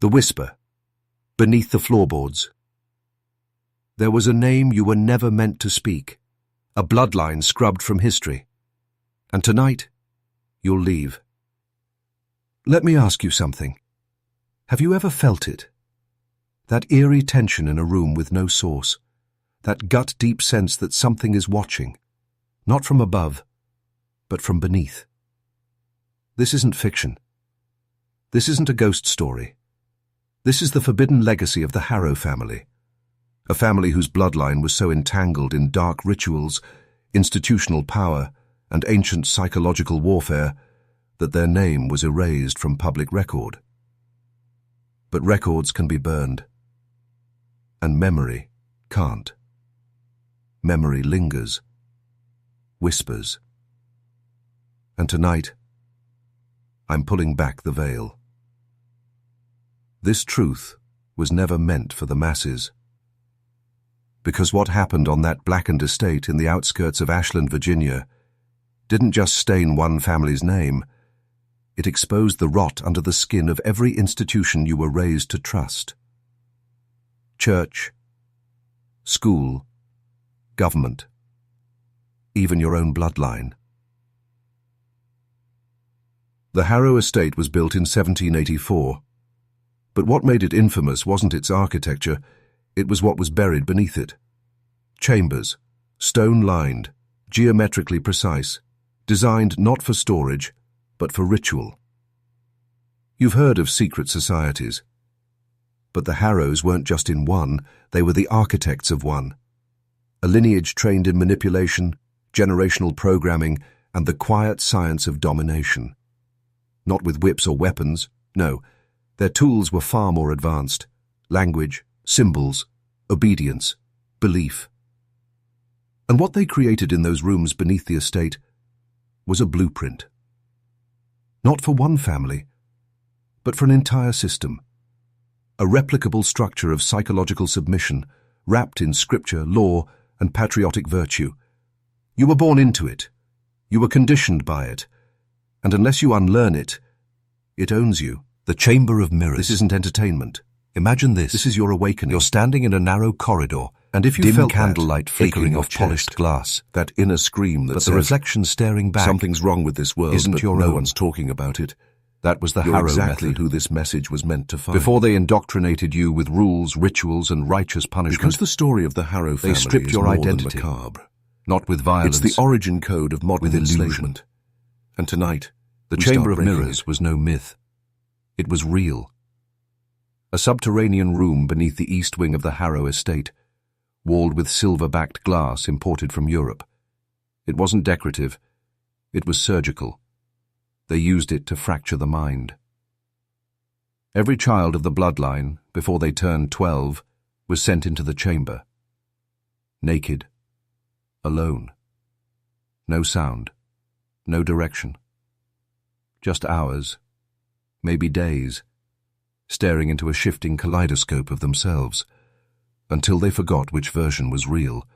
The whisper, beneath the floorboards. There was a name you were never meant to speak, a bloodline scrubbed from history. And tonight, you'll leave. Let me ask you something. Have you ever felt it? That eerie tension in a room with no source, that gut-deep sense that something is watching, not from above, but from beneath. This isn't fiction. This isn't a ghost story. This is the forbidden legacy of the Harrow family, a family whose bloodline was so entangled in dark rituals, institutional power, and ancient psychological warfare that their name was erased from public record. But records can be burned, and memory can't. Memory lingers, whispers. And tonight, I'm pulling back the veil. This truth was never meant for the masses. Because what happened on that blackened estate in the outskirts of Ashland, Virginia, didn't just stain one family's name, it exposed the rot under the skin of every institution you were raised to trust. Church, school, government, even your own bloodline. The Harrow estate was built in 1784, but what made it infamous wasn't its architecture, it was what was buried beneath it. Chambers, stone-lined, geometrically precise, designed not for storage, but for ritual. You've heard of secret societies, but the Harrows weren't just in one, they were the architects of one. A lineage trained in manipulation, generational programming, and the quiet science of domination. Not with whips or weapons, no, their tools were far more advanced. Language, symbols, obedience, belief. And what they created in those rooms beneath the estate was a blueprint. Not for one family, but for an entire system. A replicable structure of psychological submission, wrapped in scripture, law, and patriotic virtue. You were born into it. You were conditioned by it. And unless you unlearn it, it owns you. The Chamber of Mirrors. This isn't entertainment. Imagine this. This is your awakening. You're standing in a narrow corridor, and if you dim felt candlelight flickering off polished glass, that inner scream that but says, the reflection staring back, something's wrong with this world, isn't but your no own. one's talking about it. That was the You're Harrow exactly method. Who this message was meant to find. Before they indoctrinated you with rules, rituals, and righteous punishment, because the story of the Harrow family they stripped is your more identity, than macabre. Not with violence. It's the origin code of modern enslavement. And tonight, the Chamber of Mirrors was no myth. It was real. A subterranean room beneath the east wing of the Harrow estate, walled with silver-backed glass imported from Europe. It wasn't decorative. It was surgical. They used it to fracture the mind. Every child of the bloodline, before they turned 12, was sent into the chamber. Naked. Alone. No sound. No direction. Just hours, maybe days, staring into a shifting kaleidoscope of themselves, until they forgot which version was real,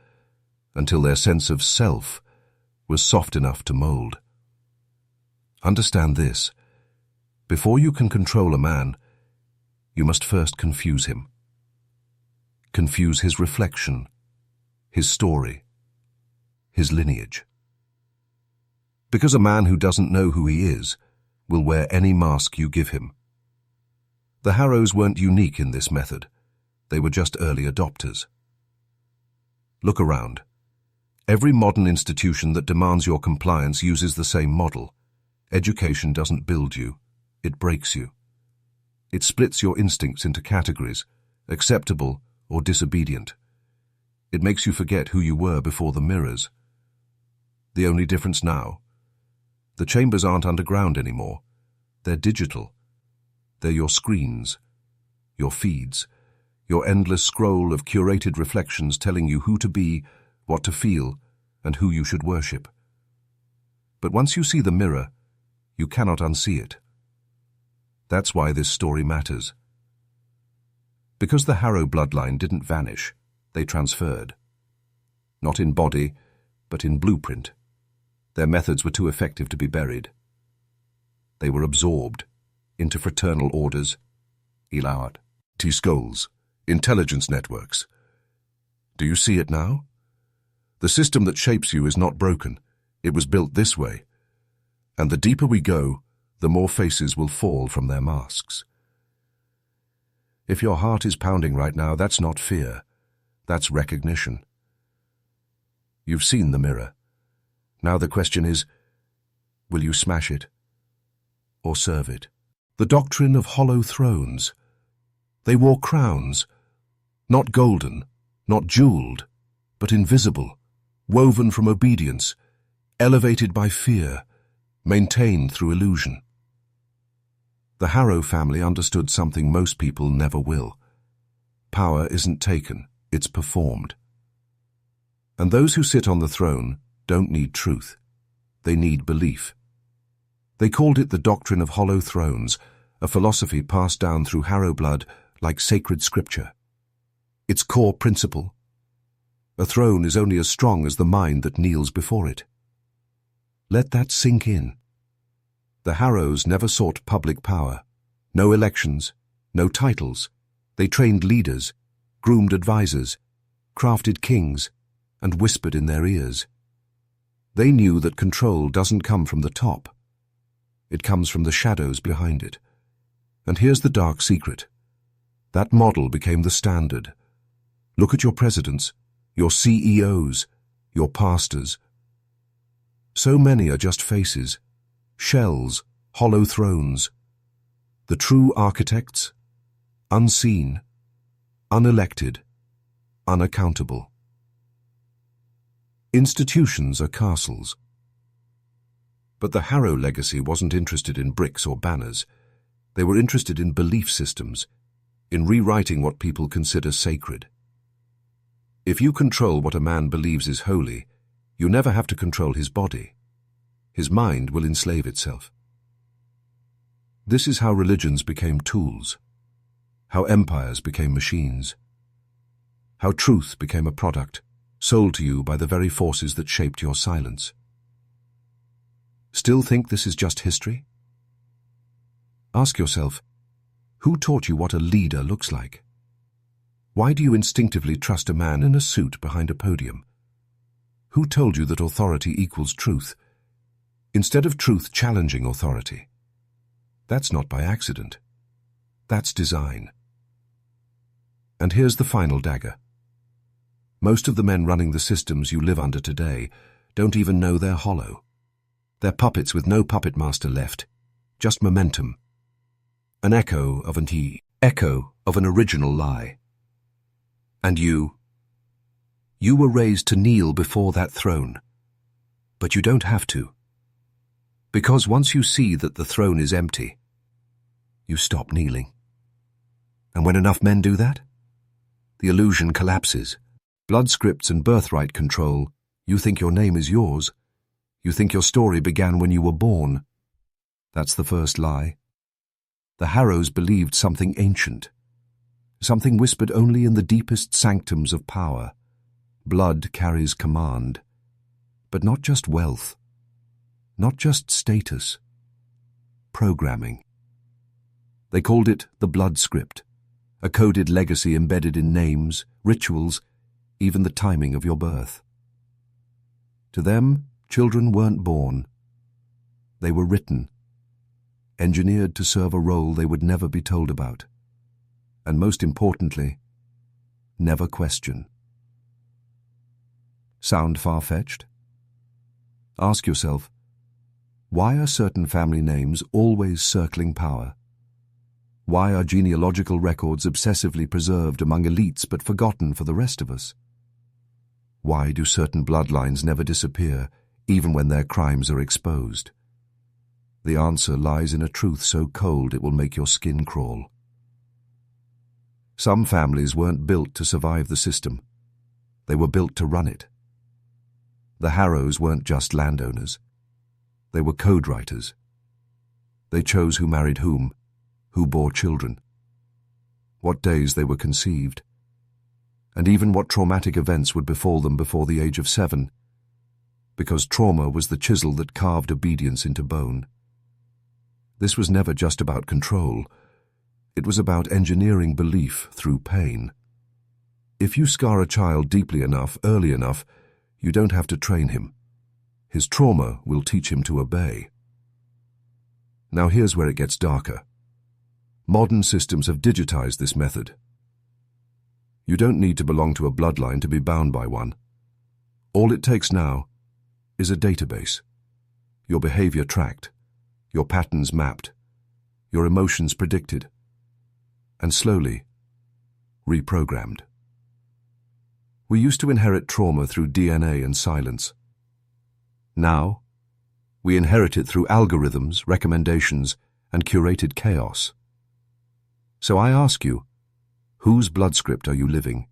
until their sense of self was soft enough to mold. Understand this. Before you can control a man, you must first confuse him. Confuse his reflection, his story, his lineage. Because a man who doesn't know who he is will wear any mask you give him. The Harrows weren't unique in this method. They were just early adopters. Look around. Every modern institution that demands your compliance uses the same model. Education doesn't build you, it breaks you. It splits your instincts into categories, acceptable or disobedient. It makes you forget who you were before the mirrors. The only difference now, the chambers aren't underground anymore. They're digital. They're your screens, your feeds, your endless scroll of curated reflections telling you who to be, what to feel, and who you should worship. But once you see the mirror, you cannot unsee it. That's why this story matters. Because the Harrow bloodline didn't vanish, they transferred. Not in body, but in blueprint. Their methods were too effective to be buried. They were absorbed into fraternal orders, Ilawat, T-skulls, intelligence networks. Do you see it now? The system that shapes you is not broken. It was built this way. And the deeper we go, the more faces will fall from their masks. If your heart is pounding right now, that's not fear. That's recognition. You've seen the mirror. Now the question is, will you smash it or serve it? The doctrine of hollow thrones. They wore crowns, not golden, not jeweled, but invisible, woven from obedience, elevated by fear, maintained through illusion. The Harrow family understood something most people never will. Power isn't taken, it's performed. And those who sit on the throne don't need truth. They need belief. They called it the doctrine of hollow thrones, a philosophy passed down through Harrow blood like sacred scripture. Its core principle: a throne is only as strong as the mind that kneels before it. Let that sink in. The Harrows never sought public power. No elections, no titles. They trained leaders, groomed advisors, crafted kings, and whispered in their ears. They knew that control doesn't come from the top. It comes from the shadows behind it. And here's the dark secret. That model became the standard. Look at your presidents, your CEOs, your pastors. So many are just faces, shells, hollow thrones. The true architects, unseen, unelected, unaccountable. Institutions are castles. But the Harrow legacy wasn't interested in bricks or banners. They were interested in belief systems, in rewriting what people consider sacred. If you control what a man believes is holy, you never have to control his body. His mind will enslave itself. This is how religions became tools, how empires became machines, how truth became a product, sold to you by the very forces that shaped your silence. Still think this is just history? Ask yourself, who taught you what a leader looks like? Why do you instinctively trust a man in a suit behind a podium? Who told you that authority equals truth, instead of truth challenging authority? That's not by accident. That's design. And here's the final dagger. Most of the men running the systems you live under today don't even know they're hollow. They're puppets with no puppet master left, just momentum. An echo of an original lie. And you were raised to kneel before that throne. But you don't have to. Because once you see that the throne is empty, you stop kneeling. And when enough men do that, the illusion collapses. Blood scripts and birthright control. You think your name is yours. You think your story began when you were born. That's the first lie. The Harrows believed something ancient, something whispered only in the deepest sanctums of power. Blood carries command, but not just wealth, not just status, programming. They called it the blood script, a coded legacy embedded in names, rituals, even the timing of your birth. To them, children weren't born. They were written, engineered to serve a role they would never be told about, and most importantly, never question. Sound far-fetched? Ask yourself, why are certain family names always circling power? Why are genealogical records obsessively preserved among elites but forgotten for the rest of us? Why do certain bloodlines never disappear, even when their crimes are exposed? The answer lies in a truth so cold it will make your skin crawl. Some families weren't built to survive the system. They were built to run it. The Harrows weren't just landowners. They were code writers. They chose who married whom, who bore children, what days they were conceived, and even what traumatic events would befall them before the age of 7, because trauma was the chisel that carved obedience into bone. This was never just about control. It was about engineering belief through pain. If you scar a child deeply enough, early enough, you don't have to train him. His trauma will teach him to obey. Now here's where it gets darker. Modern systems have digitized this method. You don't need to belong to a bloodline to be bound by one. All it takes now is a database. Your behavior tracked, your patterns mapped, your emotions predicted, and slowly reprogrammed. We used to inherit trauma through DNA and silence. Now, we inherit it through algorithms, recommendations, and curated chaos. So I ask you, whose blood script are you living?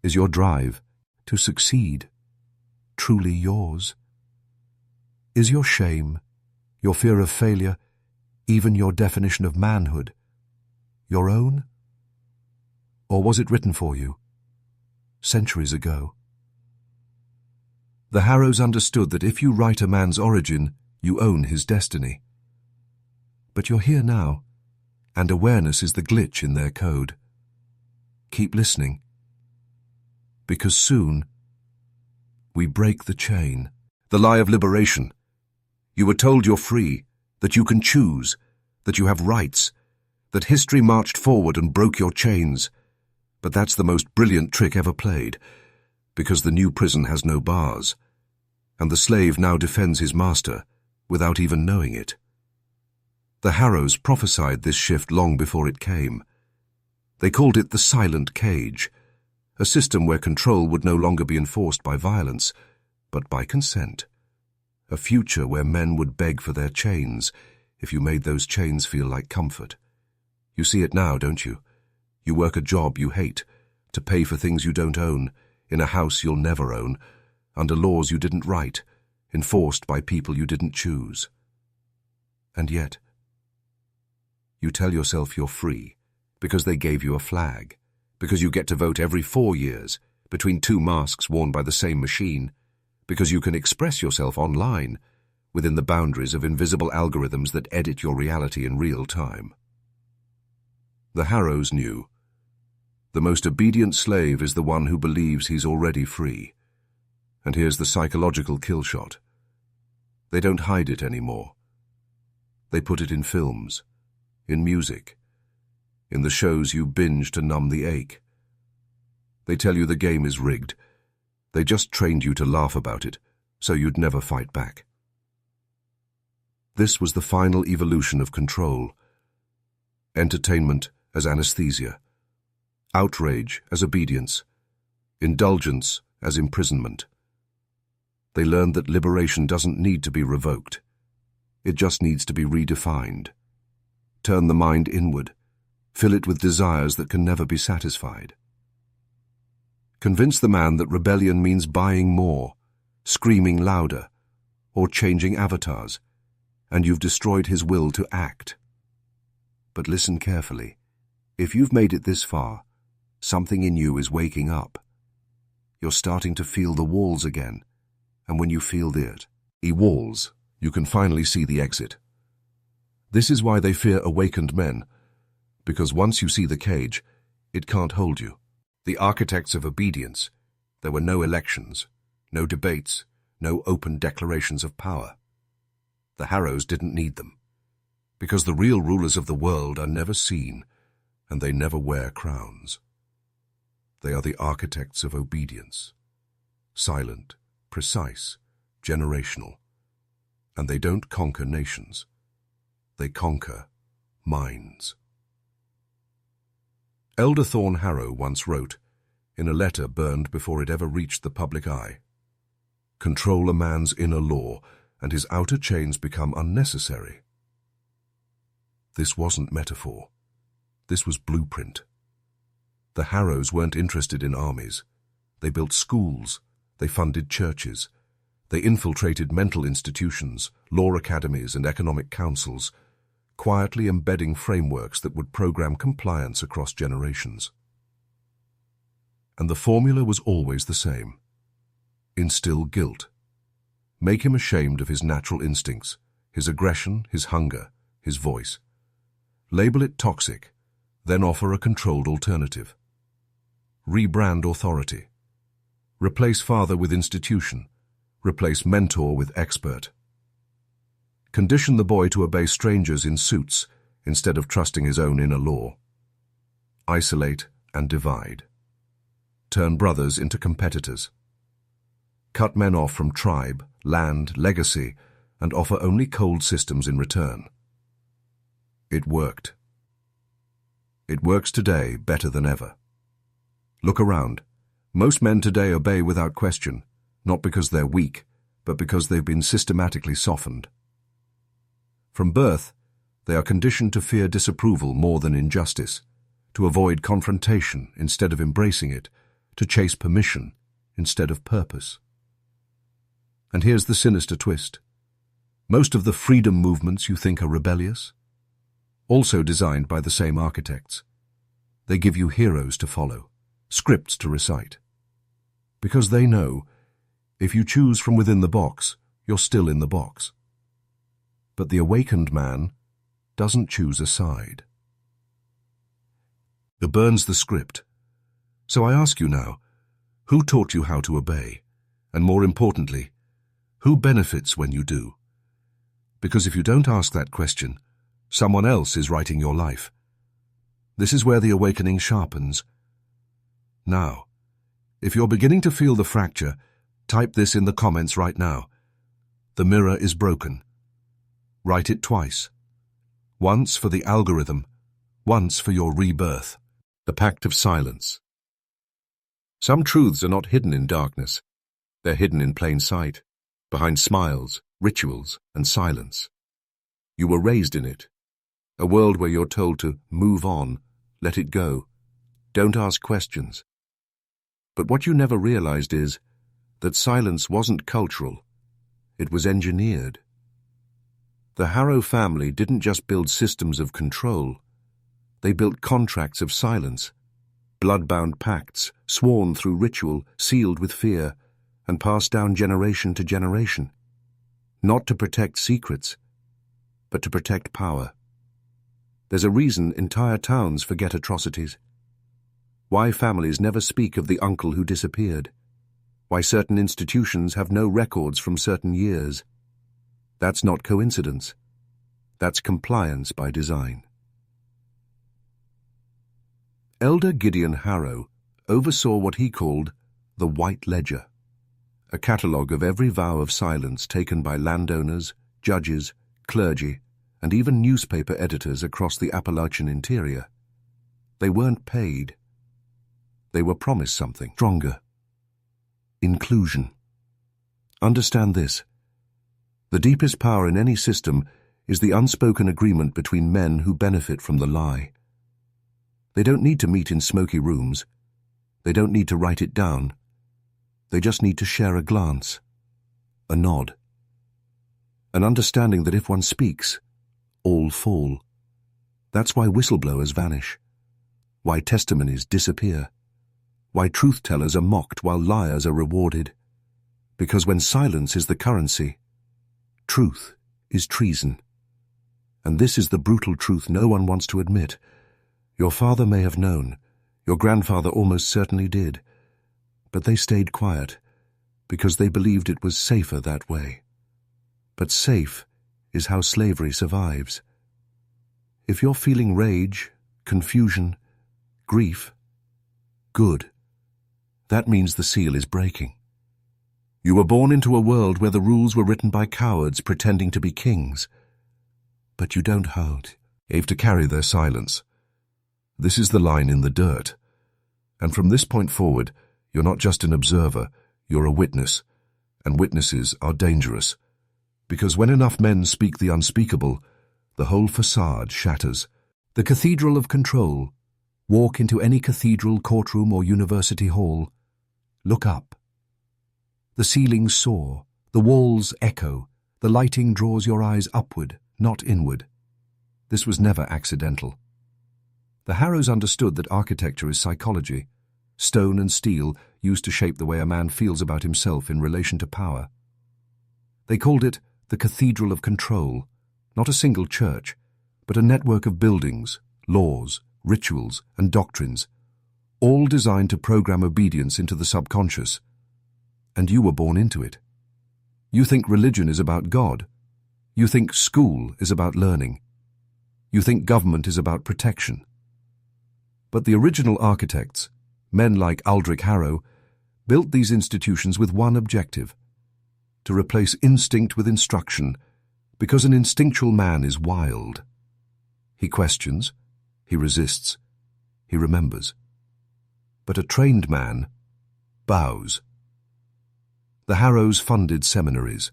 Is your drive to succeed truly yours? Is your shame, your fear of failure, even your definition of manhood, your own? Or was it written for you centuries ago? The Harrows understood that if you write a man's origin, you own his destiny. But you're here now, and awareness is the glitch in their code. Keep listening, because soon we break the chain. The lie of liberation. You were told you're free, that you can choose, that you have rights, that history marched forward and broke your chains. But that's the most brilliant trick ever played, because the new prison has no bars, and the slave now defends his master without even knowing it. The Harrows prophesied this shift long before it came. They called it the silent cage, a system where control would no longer be enforced by violence, but by consent. A future where men would beg for their chains if you made those chains feel like comfort. You see it now, don't you? You work a job you hate, to pay for things you don't own, in a house you'll never own, under laws you didn't write, enforced by people you didn't choose. And yet, you tell yourself you're free, because they gave you a flag, because you get to vote every 4 years, between 2 masks worn by the same machine, because you can express yourself online, within the boundaries of invisible algorithms that edit your reality in real time. The Harrows knew. The most obedient slave is the one who believes he's already free. And here's the psychological kill shot. They don't hide it anymore. They put it in films, in music, in the shows you binge to numb the ache. They tell you the game is rigged. They just trained you to laugh about it, so you'd never fight back. This was the final evolution of control. Entertainment as anesthesia, outrage as obedience, indulgence as imprisonment. They learned that liberation doesn't need to be revoked. It just needs to be redefined. Turn the mind inward, fill it with desires that can never be satisfied. Convince the man that rebellion means buying more, screaming louder, or changing avatars, and you've destroyed his will to act. But listen carefully. If you've made it this far, something in you is waking up. You're starting to feel the walls again, and when you feel the walls, you can finally see the exit. This is why they fear awakened men, because once you see the cage, it can't hold you. The architects of obedience, there were no elections, no debates, no open declarations of power. The Harrows didn't need them, because the real rulers of the world are never seen, and they never wear crowns. They are the architects of obedience, silent, precise, generational, and they don't conquer nations. They conquer minds. Elder Thorne Harrow once wrote, in a letter burned before it ever reached the public eye, "Control a man's inner law, and his outer chains become unnecessary." This wasn't metaphor. This was blueprint. The Harrows weren't interested in armies. They built schools. They funded churches. They infiltrated mental institutions, law academies, and economic councils, quietly embedding frameworks that would program compliance across generations. And the formula was always the same. Instill guilt. Make him ashamed of his natural instincts, his aggression, his hunger, his voice. Label it toxic, Then offer a controlled alternative. Rebrand authority. Replace father with institution. Replace mentor with expert. Condition the boy to obey strangers in suits instead of trusting his own inner law. Isolate and divide. Turn brothers into competitors. Cut men off from tribe, land, legacy, and offer only cold systems in return. It worked. It works today better than ever. Look around. Most men today obey without question, not because they're weak, but because they've been systematically softened. From birth, they are conditioned to fear disapproval more than injustice, to avoid confrontation instead of embracing it, to chase permission instead of purpose. And here's the sinister twist. Most of the freedom movements you think are rebellious, also designed by the same architects. They give you heroes to follow, scripts to recite. Because they know, if you choose from within the box, you're still in the box. But the awakened man doesn't choose a side. It burns the script. So I ask you now, who taught you how to obey? And more importantly, who benefits when you do? Because if you don't ask that question, someone else is writing your life. This is where the awakening sharpens. Now, if you're beginning to feel the fracture, type this in the comments right now. The mirror is broken. Write it twice. Once for the algorithm, once for your rebirth. The pact of silence. Some truths are not hidden in darkness. They're hidden in plain sight, behind smiles, rituals, and silence. You were raised in it. A world where you're told to move on, let it go, don't ask questions. But what you never realized is that silence wasn't cultural, it was engineered. The Harrow family didn't just build systems of control, they built contracts of silence, blood-bound pacts, sworn through ritual, sealed with fear, and passed down generation to generation. Not to protect secrets, but to protect power. There's a reason entire towns forget atrocities. Why families never speak of the uncle who disappeared. Why certain institutions have no records from certain years. That's not coincidence. That's compliance by design. Elder Gideon Harrow oversaw what he called the White Ledger, a catalogue of every vow of silence taken by landowners, judges, clergy, and even newspaper editors across the Appalachian interior. They weren't paid. They were promised something stronger. Inclusion. Understand this. The deepest power in any system is the unspoken agreement between men who benefit from the lie. They don't need to meet in smoky rooms. They don't need to write it down. They just need to share a glance, a nod, an understanding that if one speaks, all fall. That's why whistleblowers vanish, why testimonies disappear, why truth-tellers are mocked while liars are rewarded. Because when silence is the currency, truth is treason. And this is the brutal truth no one wants to admit. Your father may have known, your grandfather almost certainly did, but they stayed quiet because they believed it was safer that way. But safe is how slavery survives. If you're feeling rage, confusion, grief, good. That means the seal is breaking. You were born into a world where the rules were written by cowards pretending to be kings. But you don't have to carry their silence. This is the line in the dirt. And from this point forward, you're not just an observer, you're a witness. And witnesses are dangerous. Because when enough men speak the unspeakable, the whole facade shatters. The cathedral of control. Walk into any cathedral, courtroom, or university hall. Look up. The ceilings soar, the walls echo, the lighting draws your eyes upward, not inward. This was never accidental. The Harrows understood that architecture is psychology. Stone and steel used to shape the way a man feels about himself in relation to power. They called it the Cathedral of Control, not a single church, but a network of buildings, laws, rituals, and doctrines, all designed to program obedience into the subconscious. And you were born into it. You think religion is about God. You think school is about learning. You think government is about protection. But the original architects, men like Aldrich Harrow, built these institutions with one objective: to replace instinct with instruction, because an instinctual man is wild. He questions, he resists, he remembers. But a trained man bows. The Harrows funded seminaries.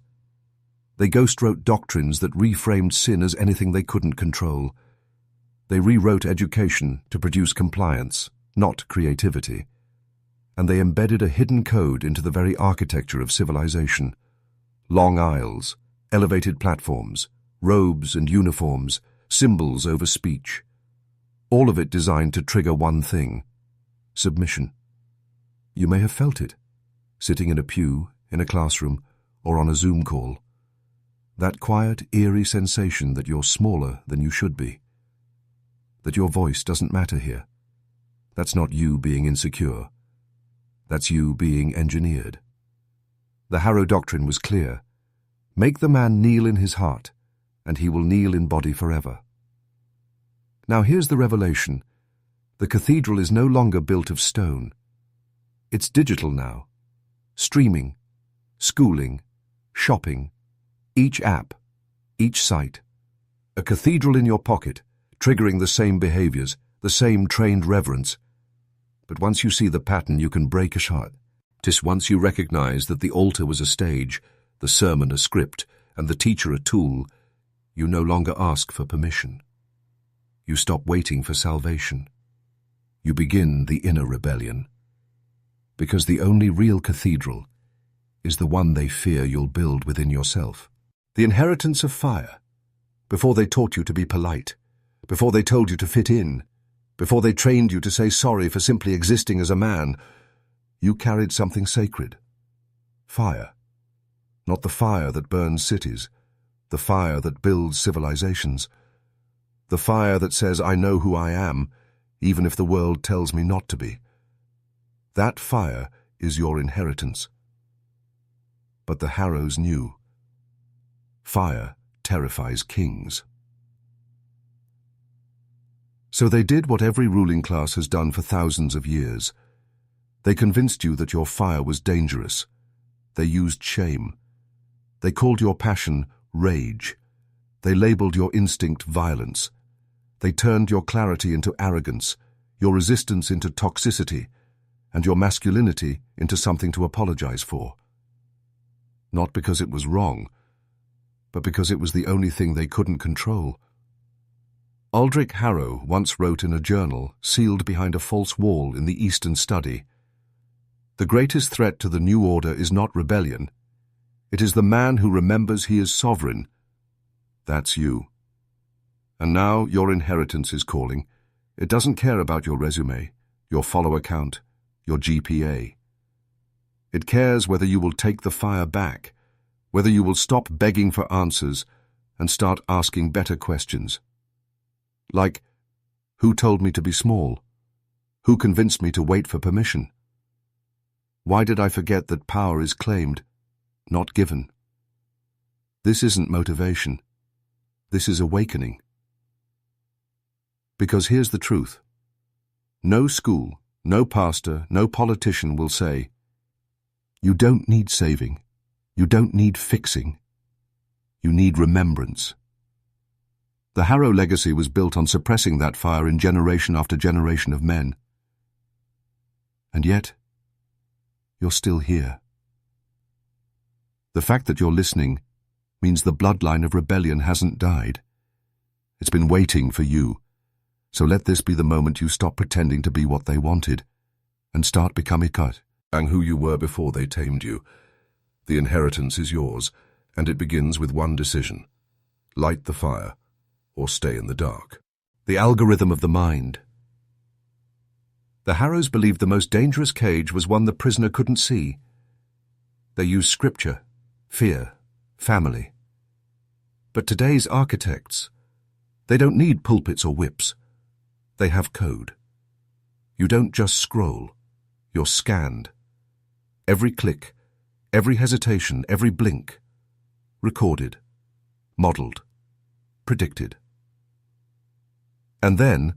They ghostwrote doctrines that reframed sin as anything they couldn't control. They rewrote education to produce compliance, not creativity. And they embedded a hidden code into the very architecture of civilization. Long aisles, elevated platforms, robes and uniforms, symbols over speech. All of it designed to trigger one thing: submission. You may have felt it, sitting in a pew, in a classroom, or on a Zoom call. That quiet, eerie sensation that you're smaller than you should be. That your voice doesn't matter here. That's not you being insecure. That's you being engineered. The Harrow Doctrine was clear. Make the man kneel in his heart, and he will kneel in body forever. Now here's the revelation. The cathedral is no longer built of stone. It's digital now. Streaming, schooling, shopping, each app, each site. A cathedral in your pocket, triggering the same behaviors, the same trained reverence. But once you see the pattern, you can break a shot. 'Tis once you recognize that the altar was a stage, the sermon a script, and the teacher a tool, you no longer ask for permission. You stop waiting for salvation. You begin the inner rebellion. Because the only real cathedral is the one they fear you'll build within yourself. The inheritance of fire. Before they taught you to be polite, before they told you to fit in, before they trained you to say sorry for simply existing as a man, you carried something sacred. Fire. Not the fire that burns cities, the fire that builds civilizations. The fire that says, I know who I am, even if the world tells me not to be. That fire is your inheritance. But the Harrows knew. Fire terrifies kings. So they did what every ruling class has done for thousands of years. They convinced you that your fire was dangerous. They used shame. They called your passion rage. They labeled your instinct violence. They turned your clarity into arrogance, your resistance into toxicity, and your masculinity into something to apologize for. Not because it was wrong, but because it was the only thing they couldn't control. Aldrich Harrow once wrote in a journal sealed behind a false wall in the Eastern Study, "The greatest threat to the new order is not rebellion. It is the man who remembers he is sovereign. That's you. And now your inheritance is calling. It doesn't care about your resume, your follower count, your GPA. It cares whether you will take the fire back, whether you will stop begging for answers and start asking better questions. Like, who told me to be small? Who convinced me to wait for permission? Why did I forget that power is claimed, not given? This isn't motivation. This is awakening. Because here's the truth. No school, no pastor, no politician will say, you don't need saving. You don't need fixing. You need remembrance. The Harrow legacy was built on suppressing that fire in generation after generation of men. And yet, you're still here. The fact that you're listening means the bloodline of rebellion hasn't died. It's been waiting for you. So let this be the moment you stop pretending to be what they wanted and start becoming who you were before they tamed you. The inheritance is yours, and it begins with one decision: light the fire or stay in the dark. The algorithm of the mind. The Harrows believed the most dangerous cage was one the prisoner couldn't see. They used scripture, fear, family. But today's architects, they don't need pulpits or whips. They have code. You don't just scroll, you're scanned. Every click, every hesitation, every blink, recorded, modeled, predicted. And then,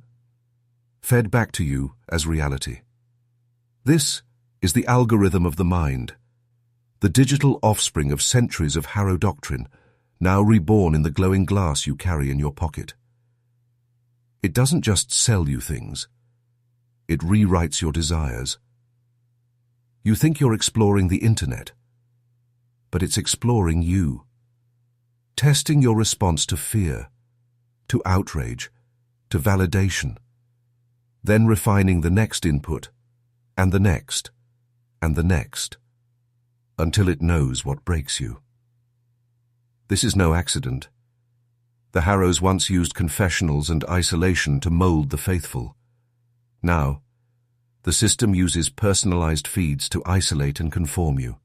fed back to you as reality. This is the algorithm of the mind, the digital offspring of centuries of Harrow doctrine, now reborn in the glowing glass you carry in your pocket. It doesn't just sell you things. It rewrites your desires. You think you're exploring the internet, but it's exploring you, testing your response to fear, to outrage, to validation, then refining the next input, and the next, and the next, until it knows what breaks you. This is no accident. The Harrows once used confessionals and isolation to mold the faithful. Now, the system uses personalized feeds to isolate and conform you.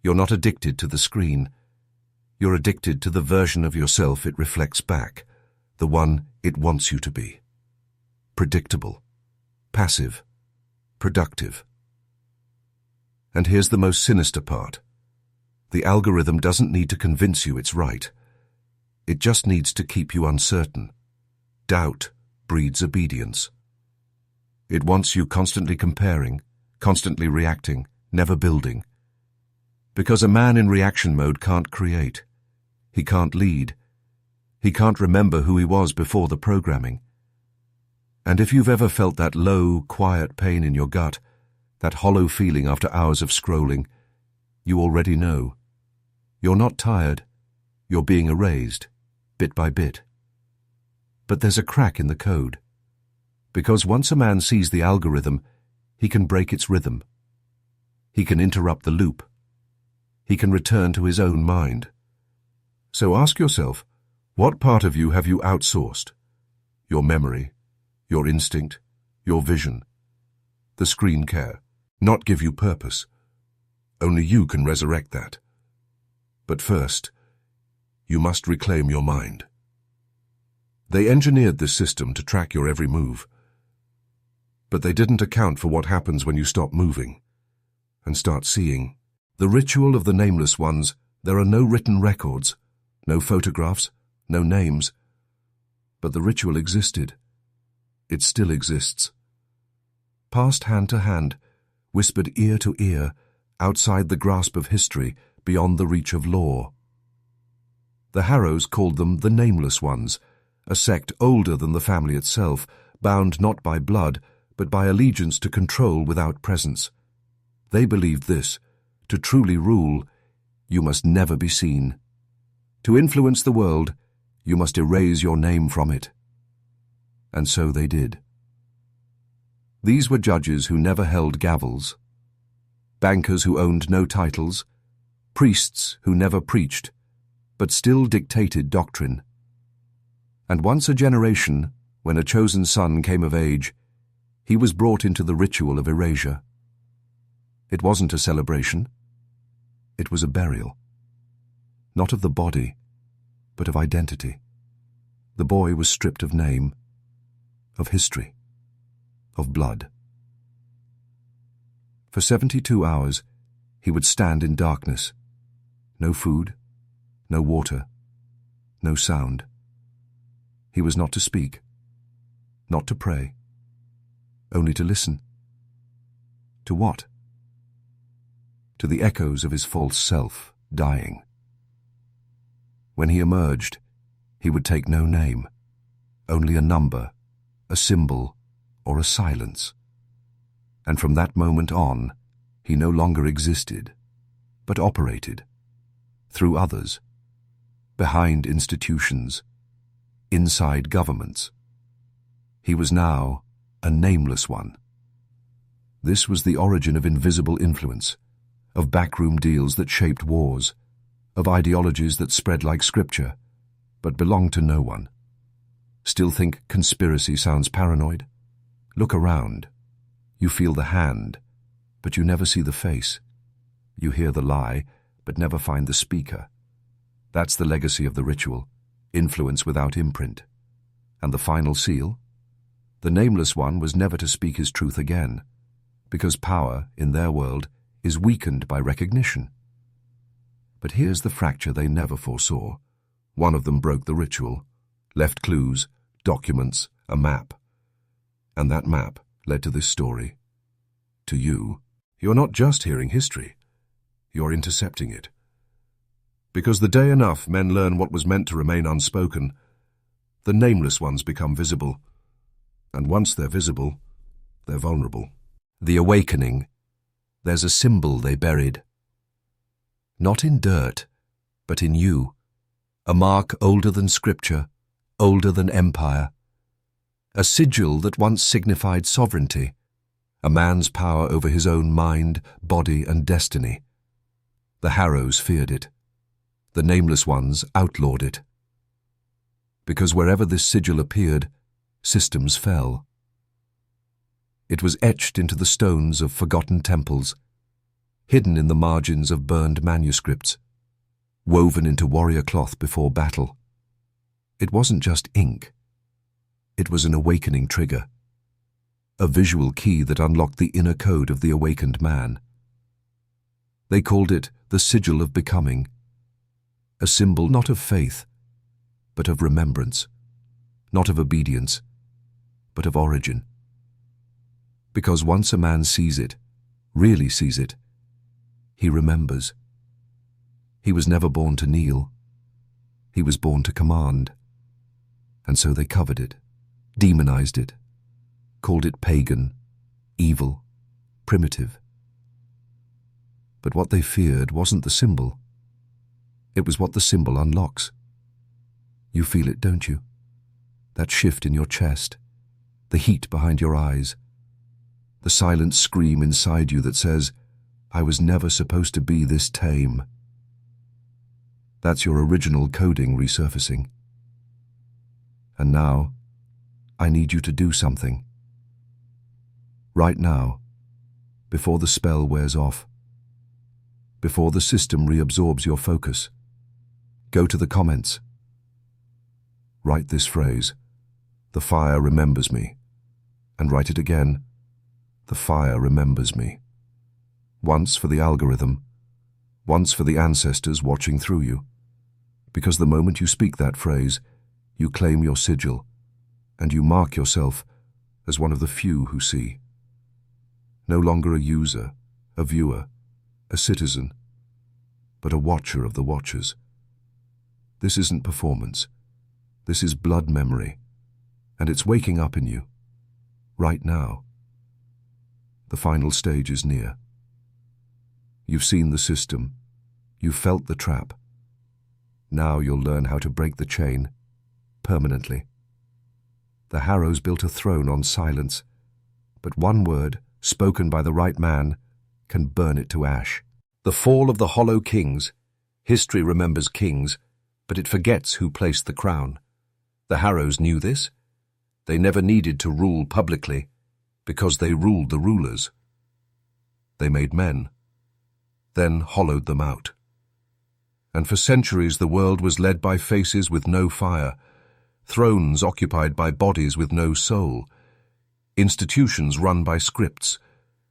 You're not addicted to the screen. You're addicted to the version of yourself it reflects back, the one it wants you to be. Predictable, passive, productive. And here's the most sinister part. The algorithm doesn't need to convince you it's right. It just needs to keep you uncertain. Doubt breeds obedience. It wants you constantly comparing, constantly reacting, never building. Because a man in reaction mode can't create. He can't lead. He can't remember who he was before the programming. And if you've ever felt that low, quiet pain in your gut, that hollow feeling after hours of scrolling, you already know. You're not tired. You're being erased, bit by bit. But there's a crack in the code. Because once a man sees the algorithm, he can break its rhythm. He can interrupt the loop. He can return to his own mind. So ask yourself, what part of you have you outsourced? Your memory, your instinct, your vision. The screen care, not give you purpose. Only you can resurrect that. But first, you must reclaim your mind. They engineered this system to track your every move. But they didn't account for what happens when you stop moving and start seeing. The ritual of the nameless ones, there are no written records, no photographs, no names. But the ritual existed. It still exists. Passed hand to hand, whispered ear to ear, outside the grasp of history, beyond the reach of law. The Harrows called them the Nameless Ones, a sect older than the family itself, bound not by blood, but by allegiance to control without presence. They believed this: to truly rule, you must never be seen. To influence the world, you must erase your name from it. And so they did. These were judges who never held gavels, bankers who owned no titles, priests who never preached, but still dictated doctrine. And once a generation, when a chosen son came of age, he was brought into the ritual of erasure. It wasn't a celebration. It was a burial. Not of the body, but of identity. The boy was stripped of name, of history, of blood. For 72 hours, he would stand in darkness. No food, no water, no sound. He was not to speak, not to pray, only to listen. To what? To the echoes of his false self dying. When he emerged, he would take no name, only a number, a symbol, or a silence. And from that moment on, he no longer existed, but operated, through others, behind institutions, inside governments. He was now a nameless one. This was the origin of invisible influence, of backroom deals that shaped wars, of ideologies that spread like scripture, but belonged to no one. Still think conspiracy sounds paranoid? Look around. You feel the hand, but you never see the face. You hear the lie, but never find the speaker. That's the legacy of the ritual, influence without imprint. And the final seal? The Nameless One was never to speak his truth again, because power, in their world, is weakened by recognition. But here's the fracture they never foresaw. One of them broke the ritual, left clues, documents, a map. And that map led to this story. To you, you're not just hearing history, you're intercepting it. Because the day enough men learn what was meant to remain unspoken, the Nameless Ones become visible. And once they're visible, they're vulnerable. The awakening. There's a symbol they buried. Not in dirt, but in you. A mark older than scripture, older than empire. A sigil that once signified sovereignty, a man's power over his own mind, body, and destiny. The Harrows feared it. The Nameless Ones outlawed it. Because wherever this sigil appeared, systems fell. It was etched into the stones of forgotten temples, hidden in the margins of burned manuscripts, woven into warrior cloth before battle. It wasn't just ink. It was an awakening trigger, a visual key that unlocked the inner code of the awakened man. They called it the Sigil of Becoming, a symbol not of faith, but of remembrance, not of obedience, but of origin. Because once a man sees it, really sees it, he remembers. He was never born to kneel. He was born to command. And so they covered it, demonized it, called it pagan, evil, primitive. But what they feared wasn't the symbol. It was what the symbol unlocks. You feel it, don't you? That shift in your chest, the heat behind your eyes, the silent scream inside you that says, I was never supposed to be this tame. That's your original coding resurfacing. And now, I need you to do something. Right now, before the spell wears off, before the system reabsorbs your focus, go to the comments. Write this phrase, the fire remembers me, and write it again, the fire remembers me. Once for the algorithm, once for the ancestors watching through you. Because the moment you speak that phrase, you claim your sigil, and you mark yourself as one of the few who see. No longer a user, a viewer, a citizen, but a watcher of the watchers. This isn't performance. This is blood memory, and it's waking up in you, right now. The final stage is near. You've seen the system. You've felt the trap. Now you'll learn how to break the chain, permanently. The Harrows built a throne on silence, but one word, spoken by the right man, can burn it to ash. The fall of the hollow kings. History remembers kings, but it forgets who placed the crown. The Harrows knew this. They never needed to rule publicly, because they ruled the rulers. They made men, then hollowed them out. And for centuries the world was led by faces with no fire, thrones occupied by bodies with no soul, institutions run by scripts,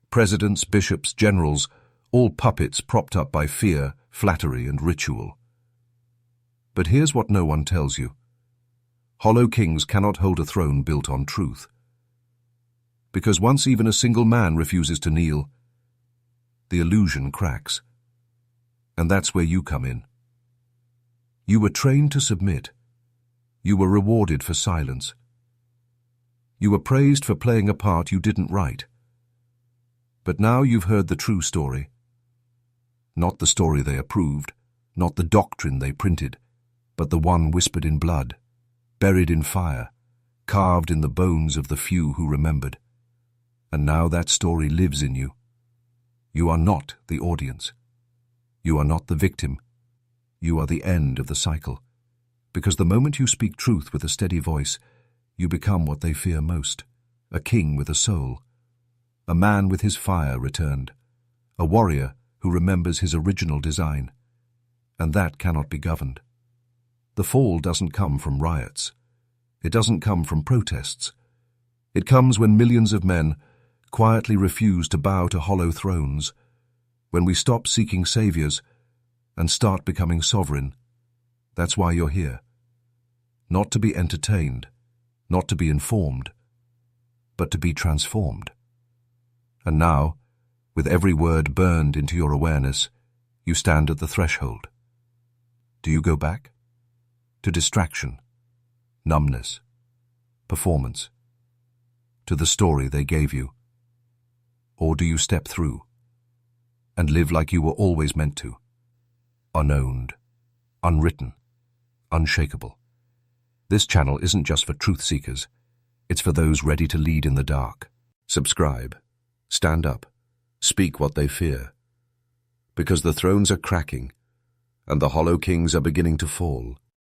presidents, bishops, generals, all puppets propped up by fear, flattery, and ritual. But here's what no one tells you. Hollow kings cannot hold a throne built on truth. Because once even a single man refuses to kneel, the illusion cracks. And that's where you come in. You were trained to submit. You were rewarded for silence. You were praised for playing a part you didn't write. But now you've heard the true story. Not the story they approved, not the doctrine they printed, but the one whispered in blood, buried in fire, carved in the bones of the few who remembered. And now that story lives in you. You are not the audience. You are not the victim. You are the end of the cycle. Because the moment you speak truth with a steady voice, you become what they fear most, a king with a soul, a man with his fire returned, a warrior who remembers his original design. And that cannot be governed. The fall doesn't come from riots. It doesn't come from protests. It comes when millions of men quietly refuse to bow to hollow thrones, when we stop seeking saviors and start becoming sovereign. That's why you're here. Not to be entertained, not to be informed, but to be transformed. And now, with every word burned into your awareness, you stand at the threshold. Do you go back? To distraction, numbness, performance, to the story they gave you? Or do you step through and live like you were always meant to? Unowned, unwritten, unshakable. This channel isn't just for truth seekers. It's for those ready to lead in the dark. Subscribe. Stand up. Speak what they fear. Because the thrones are cracking, and the hollow kings are beginning to fall.